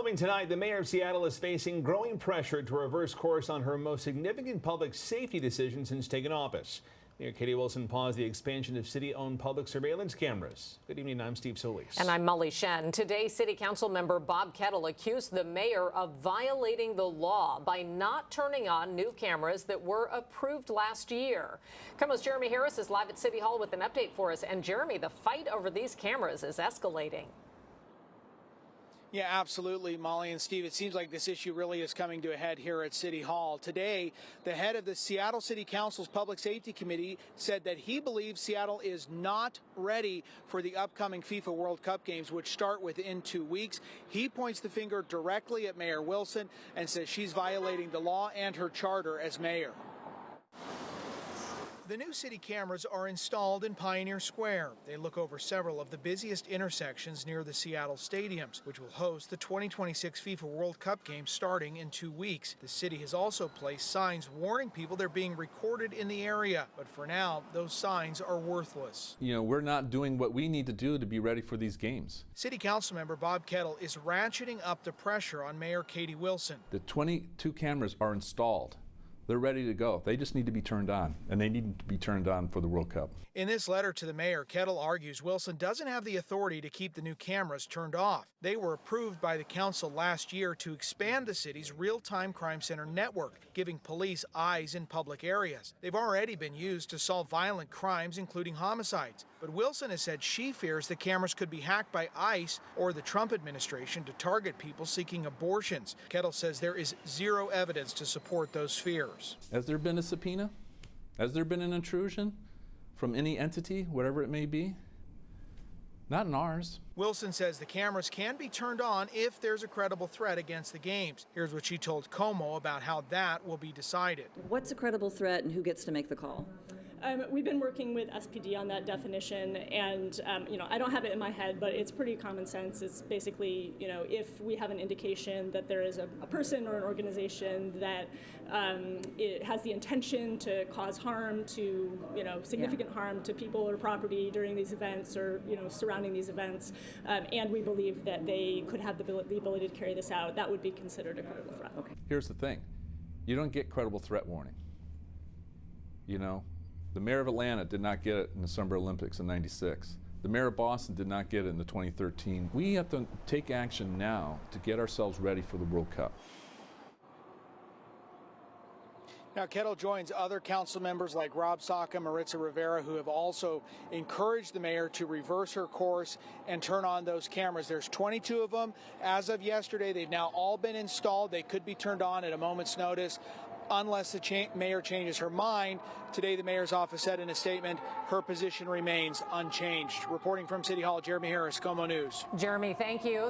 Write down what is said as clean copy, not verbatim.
Following tonight, the mayor of Seattle is facing growing pressure to reverse course on her most significant public safety decision since taking office. Mayor Katie Wilson paused the expansion of city-owned public surveillance cameras. Good evening, I'm Steve Solis. And I'm Molly Shen. Today, City Council member Bob Kettle accused the mayor of violating the law by not turning on new cameras that were approved last year. KOMO's Jeremy Harris is live at City Hall with an update for us. And Jeremy, the fight over these cameras is escalating. Yeah, absolutely, Molly and Steve. It seems like this issue really is coming to a head here at City Hall. Today, the head of the Seattle City Council's Public Safety Committee said that he believes Seattle is not ready for the upcoming FIFA World Cup games, which start within 2 weeks. He points the finger directly at Mayor Wilson and says she's violating the law and her charter as mayor. The new city cameras are installed in Pioneer Square. They look over several of the busiest intersections near the Seattle stadiums, which will host the 2026 FIFA World Cup games starting in 2 weeks. The city has also placed signs warning people they're being recorded in the area. But for now, those signs are worthless. We're not doing what we need to do to be ready for these games. City Council member Bob Kettle is ratcheting up the pressure on Mayor Katie Wilson. The 22 cameras are installed. They're ready to go. They just need to be turned on, and they need to be turned on for the World Cup. In this letter to the mayor, Kettle argues Wilson doesn't have the authority to keep the new cameras turned off. They were approved by the council last year to expand the city's real-time crime center network, giving police eyes in public areas. They've already been used to solve violent crimes, including homicides. But Wilson has said she fears the cameras could be hacked by ICE or the Trump administration to target people seeking abortions. Kettle says there is zero evidence to support those fears. Has there been a subpoena? Has there been an intrusion from any entity, whatever it may be? Not in ours. Wilson says the cameras can be turned on if there's a credible threat against the games. Here's what she told KOMO about how that will be decided. What's a credible threat and who gets to make the call? We've been working with SPD on that definition, and I don't have it in my head, but it's pretty common sense. It's basically, if we have an indication that there is a person or an organization that it has the intention to cause harm to, significant harm to people or property during these events or, surrounding these events, and we believe that they could have the ability to carry this out, that would be considered a credible threat. Okay. Here's the thing. You don't get credible threat warning. The mayor of Atlanta did not get it in the Summer Olympics in '96. The mayor of Boston did not get it in the 2013. We have to take action now to get ourselves ready for the World Cup. Now, Kettle joins other council members like Rob Saka, Maritza Rivera, who have also encouraged the mayor to reverse her course and turn on those cameras. There's 22 of them. As of yesterday, they've now all been installed. They could be turned on at a moment's notice unless the mayor changes her mind. Today, the mayor's office said in a statement, her position remains unchanged. Reporting from City Hall, Jeremy Harris, KOMO News. Jeremy, thank you.